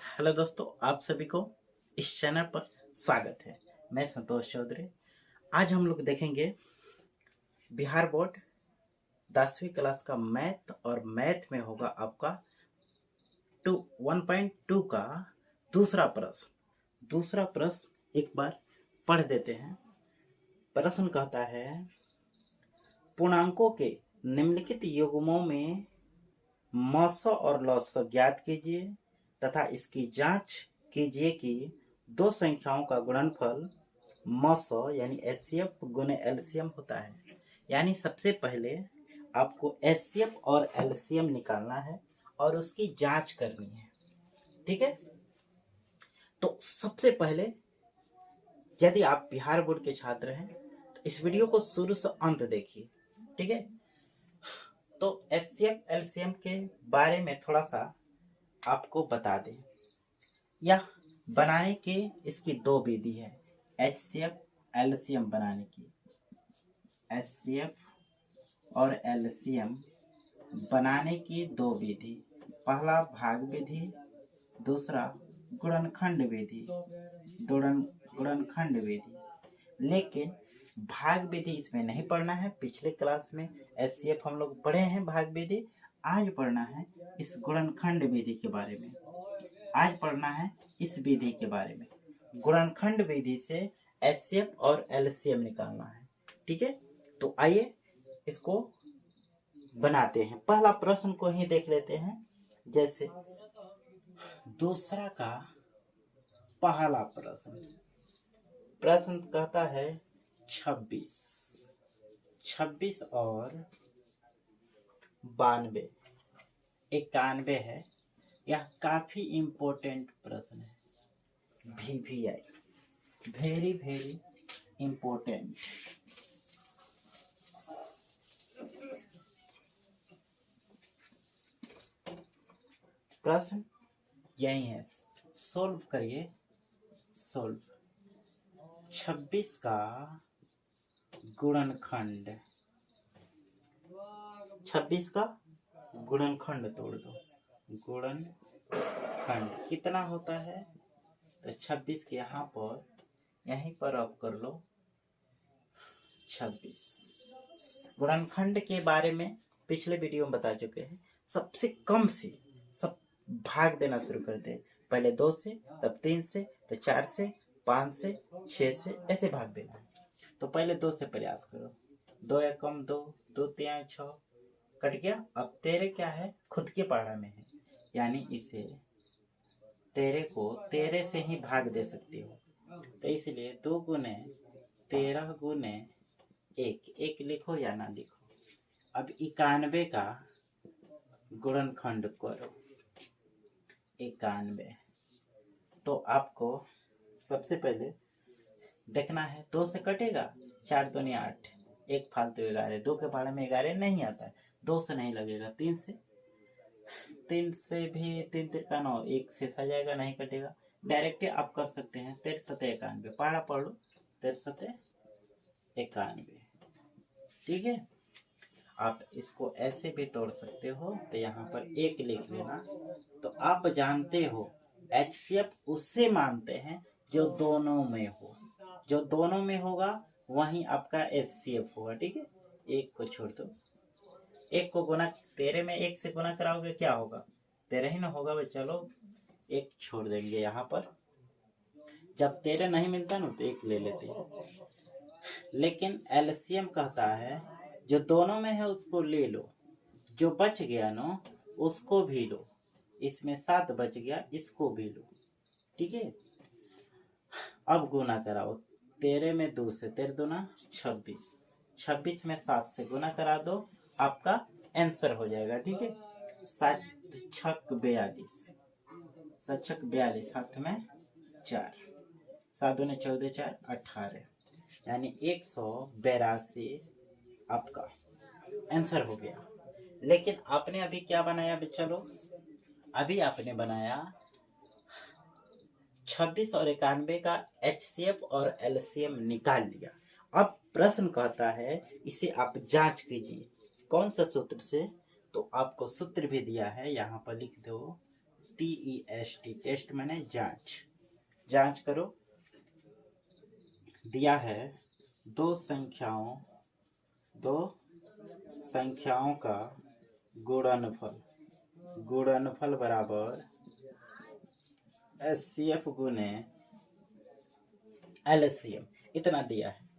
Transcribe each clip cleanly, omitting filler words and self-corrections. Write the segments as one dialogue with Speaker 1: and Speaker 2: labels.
Speaker 1: Hello दोस्तों, आप सभी को इस चैनल पर स्वागत है। मैं संतोष चौधरी। आज हम लोग देखेंगे बिहार बोर्ड 10वीं क्लास का मैथ, और मैथ में होगा आपका 1.2 का दूसरा प्रश्न एक बार पढ़ देते हैं। प्रश्न कहता है, पूर्णांकों के निम्नलिखित युग्मों में मौसा और लौसा ज्ञात कीजिए तथा इसकी जांच कीजिए कि दो संख्याओं का गुणनफल मौसा यानी एचसीएफ गुने एलसीएम होता है। यानी सबसे पहले आपको एचसीएफ और एलसीएम निकालना है और उसकी जांच करनी है। ठीक है, तो सबसे पहले यदि आप बिहार बोर्ड के छात्र हैं तो इस वीडियो को शुरू से अंत देखिए। ठीक है, तो एचसीएफ एलसीएम के बारे में थोड़ा सा आपको बता दें। यह बनाने की इसकी दो विधि है, एचसीएफ एलसीएम बनाने की। एचसीएफ और एलसीएम बनाने की दो विधि, पहला भाग विधि, दूसरा गुणनखंड विधि। गुणनखंड विधि, लेकिन भाग विधि इसमें नहीं पढ़ना है। पिछले क्लास में एचसीएफ हम लोग पढ़े हैं भाग विधि। आज पढ़ना है इस गुणनखंड विधि के बारे में। आज पढ़ना है इस विधि के बारे में। गुणनखंड विधि से एचसीएफ और एलसीएम निकालना है। ठीक है, तो आइए इसको बनाते हैं। पहला प्रश्न को ही देख लेते हैं। जैसे दूसरा का पहला प्रश्न कहता है 26 और 92 91 है। यह काफी इम्पोर्टेंट प्रश्न है। VVI very very important. प्रश्न यही है, सोल्व करिए। 26 का गुणनखंड, 26 का गुणनखंड तोड़ दो। गुणनखंड कितना होता है? तो 26 के यहाँ पर यहीं पर आप कर लो 26। गुणनखंड के बारे में पिछले वीडियो में बता चुके हैं। सबसे कम से सब भाग देना शुरू करते हैं। पहले 2 से, तब 3 से, तो 4 से, 5 से, 6 से, ऐसे भाग देना है। तो पहले 2 से प्रयास करो। 2 या कम 2, 2 3 6, कट गया। अब तेरे क्या है, खुद के पारा में है, यानी इसे तेरे को तेरे से ही भाग दे सकती हो। तो इसलिए 2 गुने 13 गुने 1 लिखो या ना लिखो। अब 91 का गुणनखंड करो। 91, तो आपको सबसे पहले देखना है 2 से कटेगा, 4 दूनी 8, 1 फालतू 11, 2 के पारे में 11 नहीं आता है, 2 से नहीं लगेगा। 3 से भी 3 तिरका 9, 1 से सजाएगा, नहीं कटेगा। डायरेक्ट आप कर सकते हैं 13 सते 91, पढ़ा पढ़ लो 13 सते 91। ठीक है, आप इसको ऐसे भी तोड़ सकते हो। तो यहाँ पर 1 लिख लेना। तो आप जानते हो एचसीएफ उससे मानते हैं जो दोनों में हो। जो दोनों में होगा वहीं आपका एचसीएफ होगा। ठीक है, 1 को छोड़ दो। 1 को गुना 13 में 1 से गुना कराओगे, क्या होगा? 13 ही ना होगा भाई। चलो 1 छोड़ देंगे यहाँ पर। जब 13 नहीं मिलता ना तो 1 ले लेते हैं। लेकिन एलसीएम कहता है जो दोनों में है उसको ले लो, जो बच गया ना उसको भी लो। इसमें 7 बच गया, इसको भी लो। ठीक है, अब गुना कराओ। 13 में 2 से 13 दूना 26, 26 में 7 से गुना करा दो, आपका आंसर हो जाएगा। ठीक है, 7 छक 42, 7 छक 42, हाथ में 4, 7 दूने 14, 4 18, यानी 182 आपका आंसर हो गया। लेकिन आपने अभी क्या बनाया चलो, अभी आपने बनाया 26 और 91 का एचसीएफ और एलसीएम निकाल लिया। अब प्रश्न कहता है इसे आप जांच कीजिए। कौन सा सूत्र से? तो आपको सूत्र भी दिया है, यहाँ पर लिख दो TEST, टेस्ट माने जांच, जांच करो। दिया है दो संख्याओं का गुणनफल बराबर HCF गुने LCM, इतना दिया है।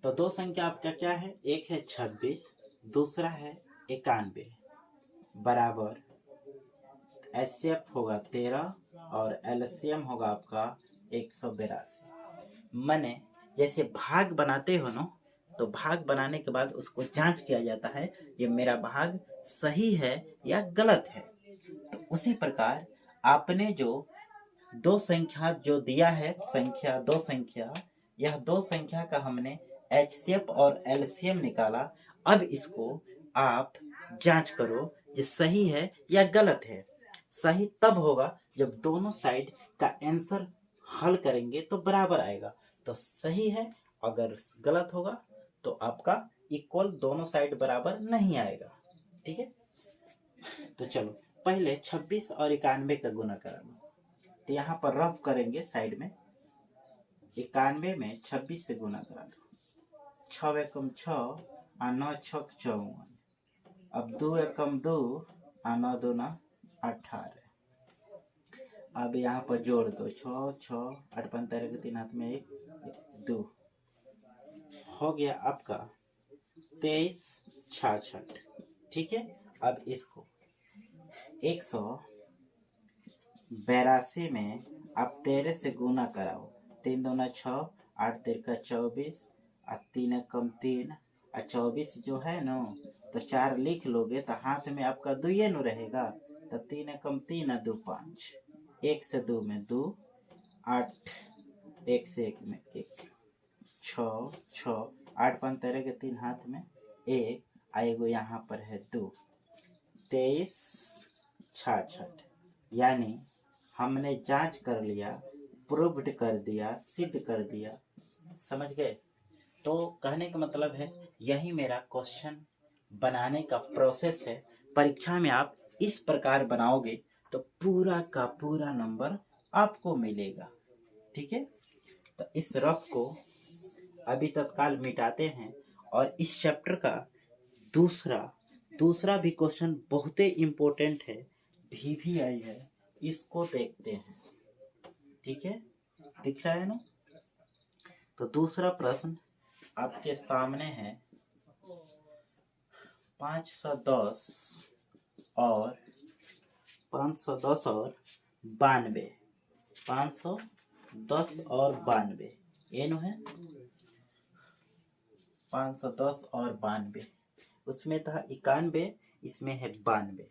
Speaker 1: तो दो संख्या आपका क्या है, एक है 26, दूसरा है 91, बराबर HCF होगा 13 और LCM होगा आपका 182। माने जैसे भाग बनाते हो ना, तो भाग बनाने के बाद उसको जांच किया जाता है ये मेरा भाग सही है या गलत है। तो उसी प्रकार आपने जो दो संख्या जो दिया है, यह दो संख्या का हमने HCF और LCM निकाला। अब इसको आप जांच करो ये सही है या गलत है। सही तब होगा जब दोनों साइड का आंसर हल करेंगे तो बराबर आएगा, तो सही है। अगर गलत होगा तो आपका इक्वल दोनों साइड बराबर नहीं आएगा। ठीक है, तो चलो पहले 26 और 91 का गुना कराना। तो यहाँ पर रफ करेंगे साइड में, 91 में 26 से गुना करा दो, 6 एकम 6 और 9 छक 54, अब 2 एकम 2 और 9 दूना 18। अब यहाँ पर जोड़ दो, 6 6 8 15 के 3 हाथ में 1 2, हो गया आपका 23 66। ठीक है, अब इसको 182 में आप 13 से गुना कराओ, 3 दूना 6, 8 तिरका 24 और 3 कम 3 और 24 जो है ना, तो 4 लिख लोगे तो हाथ में आपका 2 ही न रहेगा, तो 3 कम 3 और 2 5, 1 से 2 में 2, 8 1 से 1 में 1, 6 6 8 15 के 3 हाथ में 1 आएगो, यहाँ पर है 2, 23 66। यानी हमने जांच कर लिया, प्रूव्ड कर दिया, सिद्ध कर दिया। समझ गए? तो कहने का मतलब है यही मेरा क्वेश्चन बनाने का प्रोसेस है। परीक्षा में आप इस प्रकार बनाओगे तो पूरा का पूरा नंबर आपको मिलेगा। ठीक है, तो इस रफ को अभी तत्काल मिटाते हैं और इस चैप्टर का दूसरा भी क्वेश्चन बहुत ही इम्पोर्टेंट है, VVI है, इसको देखते हैं। ठीक है, दिख रहा है ना? तो दूसरा प्रश्न आपके सामने है, 510 और 92, 510 और 92, ये नो है 510 और 92, उसमें था 91, इसमें है 92।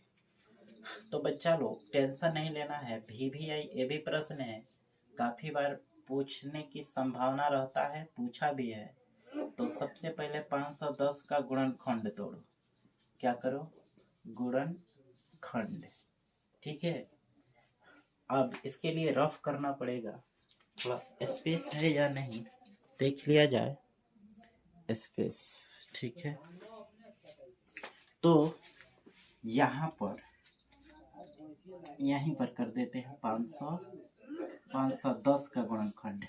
Speaker 1: तो बच्चा लोग टेंशन नहीं लेना है, VVI ये भी प्रश्न है, काफी बार पूछने की संभावना रहता है, पूछा भी है। तो सबसे पहले 510 का गुणनखंड तोड़ो। क्या करो? गुणनखंड। ठीक है, अब इसके लिए रफ करना पड़ेगा, थोड़ा स्पेस है या नहीं देख लिया जाए, स्पेस। ठीक है, तो यहाँ पर यहीं पर कर देते हैं 510 का गुणनखंड।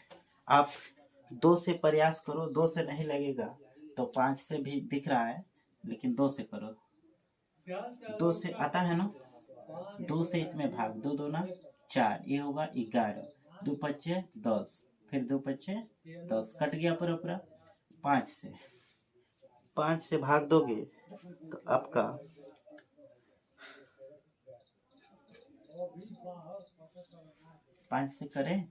Speaker 1: आप 2 से प्रयास करो, 2 से नहीं लगेगा तो 5 से भी दिख रहा है, लेकिन 2 से करो, 2 से आता है ना, 2 से इसमें भाग, 2 दूना 4, ये होगा 11, 2 पच्चे 10, फिर 2 पच्चे 10, कट गया पूरा पूरा। 5 से भाग दोगे तो आपका 5 से करें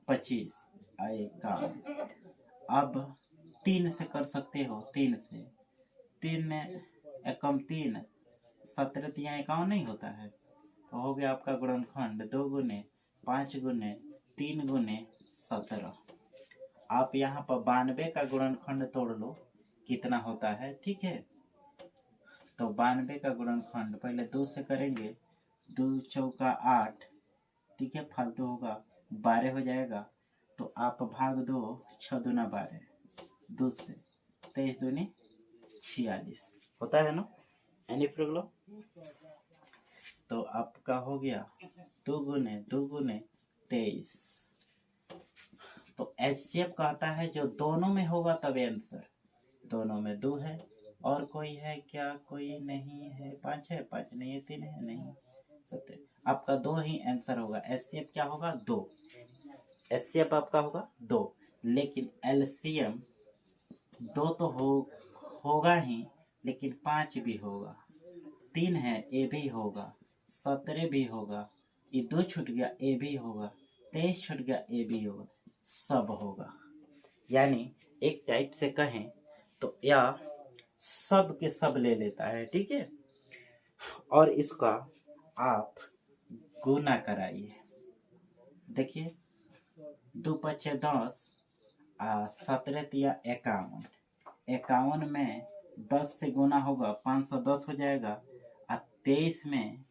Speaker 1: 25 आएगा। अब 3 से कर सकते हो, 3 से, 3 एकम 3, 17 यहाँ 51 नहीं होता है, तो हो गया आपका गुणनखंड 2 गुने 5 गुने 3 गुने 17। आप यहाँ पर 92 का गुणनखंड तोड़ लो कितना होता है। ठीक है, तो 92 का गुणनखंड पहले 2 से करेंगे, 2 चौका 8, ठीक है, फालतू होगा 12 हो जाएगा, तो आप भाग दो, 6 दूना 12, 2 से 23 दूनी 46 होता है ना, एनी प्रॉब्लम? तो आपका हो गया 2 गुने 23। तो एचसीएफ कहता है जो दोनों में होगा तब आंसर। दोनों में 2 है, और कोई है क्या? कोई नहीं है। 5 है? 5 नहीं है। 3 है? नहीं। 7। आपका 2 ही आंसर होगा। एचसीएफ क्या होगा? 2। एचसीएफ आपका होगा 2, लेकिन एलसीएम 2 तो होगा ही, लेकिन 5 भी होगा, 3 है ए भी होगा, 17 भी होगा, ये 2 छूट गया ए भी होगा, 23 छूट गया ए भी होगा, सब होगा। यानी एक टाइप से कहें तो यह सब के सब ले लेता है, ठीक है। और इसका आप गुना कराइए। देखिए 2 पचे 10, 17 तिया 51, 51 में 10 से गुना होगा 510 हो जाएगा, और 23 में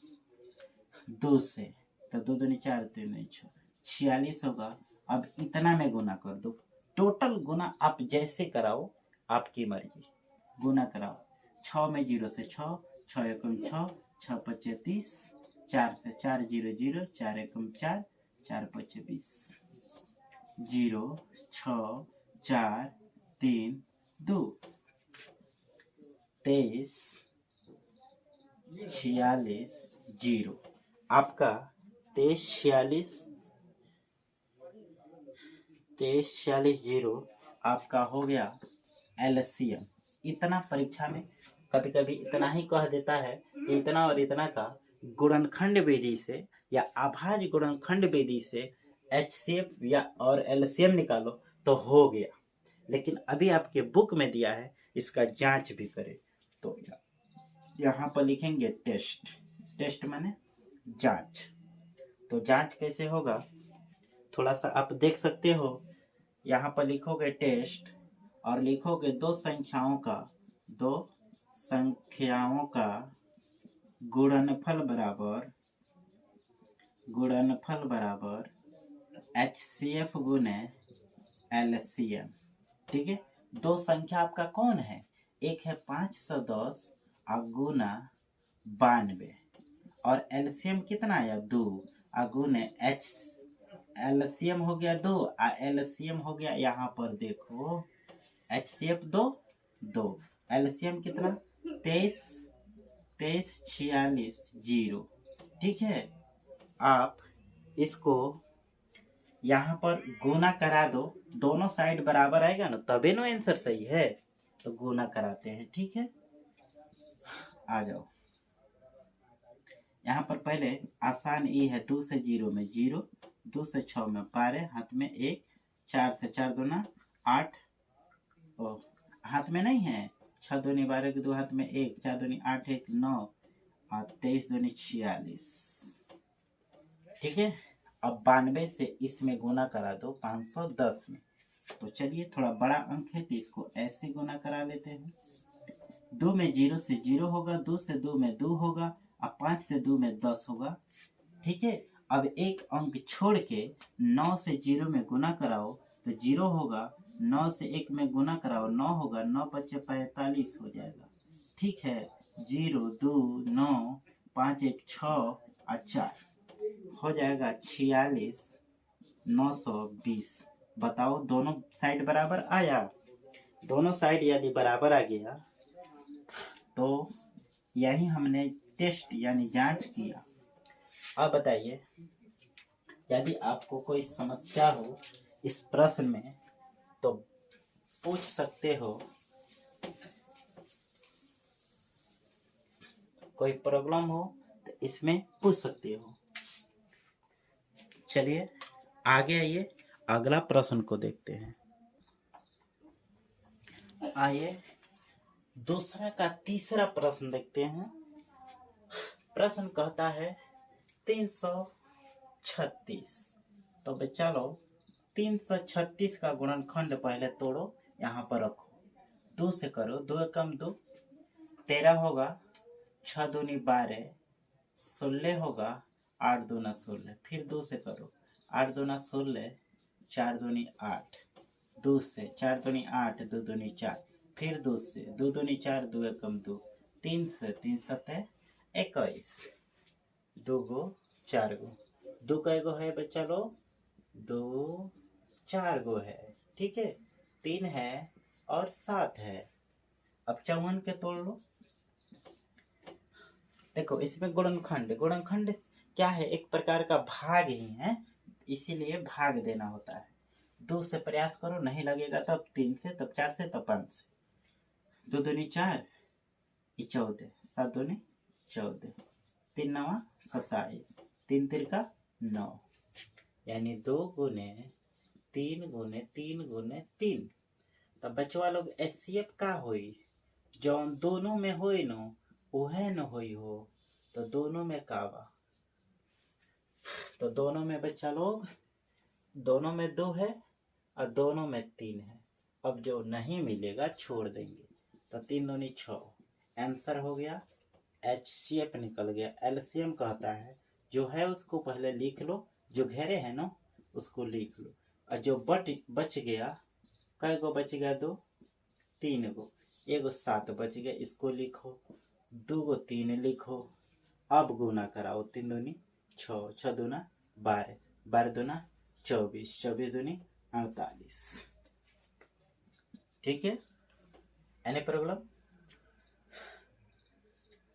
Speaker 1: 2 से, तो 2 दूनी 4 3 6 46 होगा। अब इतना में गुना कर दो। टोटल गुना आप जैसे कराओ, आपकी मर्जी, गुना कराओ। 6 में 0 से 6, 6 एकम 6, 6 पचे 30, 4 से 4 0 0, 4 एकम 4, 4 पचे 20, 0 6 4 3 2, 23 46 0। आपका 23 46 0 आपका हो गया एलसीएम। इतना परीक्षा में कभी कभी इतना ही कह देता है कि इतना और इतना का गुणनखंड विधि से या अभाज्य गुणनखंड विधि से एचसीएफ या और एलसीएम निकालो तो हो गया। लेकिन अभी आपके बुक में दिया है, इसका जांच भी करें। तो यहाँ पर लिखेंगे टेस्ट। टेस्ट माने जांच। तो जांच कैसे होगा, थोड़ा सा आप देख सकते हो। यहाँ पर लिखोगे टेस्ट और लिखोगे दो संख्याओं का गुणनफल बराबर HCF गुने LCM। ठीक है, दो संख्या आपका कौन है? एक है 510 और गुना 92, और एलसीएम कितना आया? 2 गुने एलसीएम हो गया 2 और एलसीएम हो गया, यहाँ पर देखो HCF 2 एलसीएम कितना? 23 46 0। ठीक है, आप इसको यहाँ पर गुना करा दो, दोनों साइड बराबर आएगा ना, तभी ना आंसर सही है। तो गुना कराते हैं। ठीक है, आ जाओ। यहाँ पर पहले आसान ई है, 2 से 0 में 0, 2 से 6 में 12, हाथ में 1, 4 से 4 दूना 8, हाथ में नहीं है, 6 दूनी 12 के 2 हाथ में 1, 4 दूनी 8 1 9, और 23 दूनी 46। ठीक है, अब 92 से इसमें गुना करा दो 510 में। तो चलिए, थोड़ा बड़ा अंक है तो इसको ऐसे गुना करा लेते हैं। 2 में 0 से 0 होगा, 2 से 2 में 2 होगा, और 5 से 2 में 10 होगा। ठीक है, अब एक अंक छोड़ के 9 से 0 में गुना कराओ तो 0 होगा, 9 से 1 में गुना कराओ 9 होगा, 9 पचे 45 हो जाएगा। ठीक है, 0 2 9 5 1 6 और 4 हो जाएगा 46 920। बताओ, दोनों साइड बराबर आया? दोनों साइड यदि बराबर आ गया तो यही हमने टेस्ट यानी जांच किया। अब बताइए, यदि आपको कोई समस्या हो इस प्रश्न में तो पूछ सकते हो, कोई प्रॉब्लम हो तो इसमें पूछ सकते हो। चलिए आगे आइए, अगला प्रश्न को देखते हैं। आइए दूसरा का तीसरा प्रश्न देखते हैं। प्रश्न कहता है 336। तो बच्चा लो, 336 का गुणनखंड पहले तोड़ो, यहाँ पर रखो, 2 से करो, 2 एकम 2 13 होगा, 6 दूनी 12 16 होगा, 8 दूना 16, फिर 2 से करो, 8 दूना 16, 4 दूनी 8, 2 से 4 दूनी 8, 2 दूनी 4, फिर 2 से 2 दूनी 4, 2 एकम 2, 3 से 3 सतह 21, 2 गो 4 गो, 2 कै गो है बच्चा लोग, 2 4 गो है, ठीक है, 3 है और 7 है। अब 54 के तोड़ लो। देखो इसमें गुणनखंड, गुणनखंड क्या है, एक प्रकार का भाग ही है, इसीलिए भाग देना होता है। 2 से प्रयास करो, नहीं लगेगा तब 3 से, तब 4 से, तब 5 से। 2 दूनी 4, 14, 7 दूनी 14, 3 नवा 27, 3 तिरका 9, यानी 2 गुने 3 गुने 3 गुने 3। तब बचवा लोग एचसीएफ का होई, जौन दोनों में होई नो उहे न होई हो, तो दोनों में का बा, तो दोनों में बच्चा लोग, दोनों में 2 है और दोनों में 3 है। अब जो नहीं मिलेगा छोड़ देंगे, तो 3 दूनी 6, आंसर हो गया, एचसीएफ निकल गया। एलसीएम कहता है जो है उसको पहले लिख लो, जो घेरे है ना उसको लिख लो, और जो बच गया, कै गो बच गया, 2, 3 गो, 1 7 बच गया, इसको लिखो, 2 गो 3 लिखो। अब गुना कराओ, 3 दूनी 6, 6 दूना 12, 12 दूना 24, 24 दूनी 48, ठीक है। Any problem?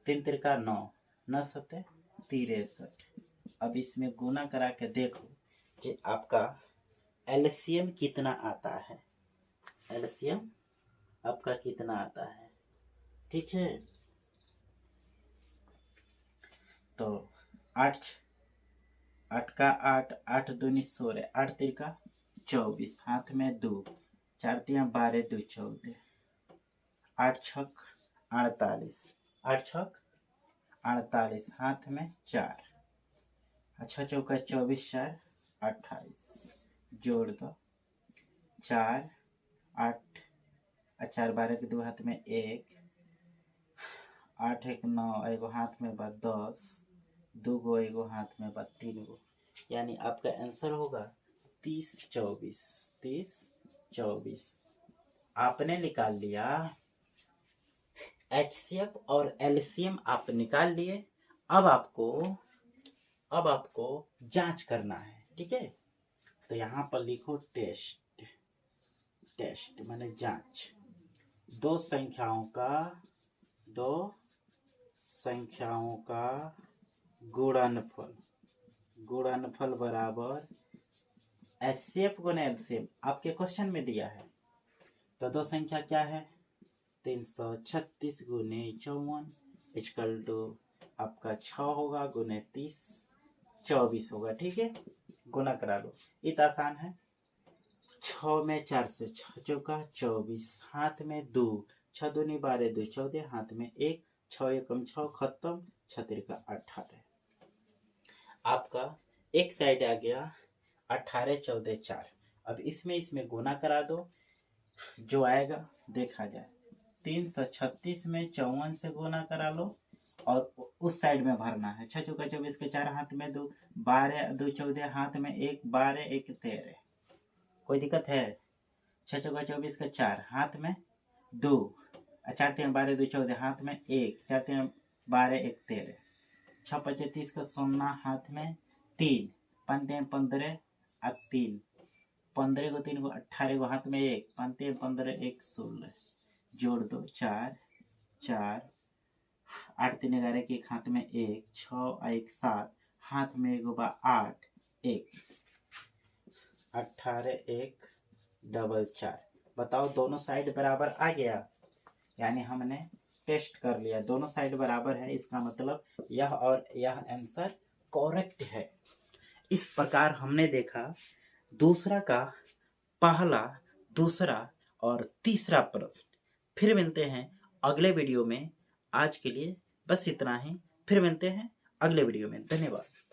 Speaker 1: 3 तिरका 9, 9 सत्ते 63। अब इसमें गुना करा के देखो कि आपका एलसीएम कितना आता है, एलसीएम आपका कितना आता है, ठीक है। तो 8 8 का 8, 8 दूनी 16, 8 तिरका 24, हाथ में 2, 4 तिया 12, 2 14, 8 छक 48, 8 छक 48, हाथ में 4, अच्छा चौका 24, 4 28, जोड़ दो, 4 8, 4 12 के 2 हाथ में 1, 8 1 9, एगो हाथ में बा 10, 2 गो एगो हाथ में बा 3 गो, यानी आपका आंसर होगा 30 24, 30 24। आपने निकाल लिया एचसीएफ और एलसीएम, आप निकाल लिए। अब आपको जांच करना है, ठीक है। तो यहाँ पर लिखो टेस्ट, टेस्ट माने जांच। दो संख्याओं का गुणनफल, गुणनफल बराबर एचसीएफ गुना एलसीएम, आपके क्वेश्चन में दिया है। तो दो संख्या क्या है, 336 गुने 54 इक्वल टू आपका 6 होगा, गुने 30 24 होगा, ठीक है। गुना करा लो, इतना आसान है। 6 में 4 से 6 चौका 24, हाथ में 2, 6 दूनी 12, 2 14, हाथ में 1, 6 एकम 6 खत्म, 6 तिरका 18। आपका एक साइड आ गया 18 14 4। अब इसमें गुना करा दो, जो आएगा देखा जाए। 336 में 54 से गुना करा लो और उस साइड में भरना है। 6 चौका 24 के 4, हाथ में 2, 12 2 14, हाथ में 1, 12 1 13। कोई दिक्कत है? 6 चौका 24 के 4, हाथ में 2, 4 3 12 2 14, हाथ में 1, 4 3 12 1 13। 6 25 30 का 0, हाथ में 3, 5 3 15 और 3, 15 को 3 को 18 को, हाथ में 1, 5 3 15 1 16, जोड़ दो 4 4, 8 3 11 के, एक हाथ में 1, 6 1 7, हाथ में 1 8 1, 18 1 डबल 4। बताओ दोनों साइड बराबर आ गया, यानी हमने टेस्ट कर लिया, दोनों साइड बराबर है, इसका मतलब यह और यह आंसर करेक्ट है। इस प्रकार हमने देखा दूसरा का पहला, दूसरा और तीसरा प्रश्न। फिर मिलते हैं अगले वीडियो में। आज के लिए बस इतना ही, फिर मिलते हैं अगले वीडियो में। धन्यवाद।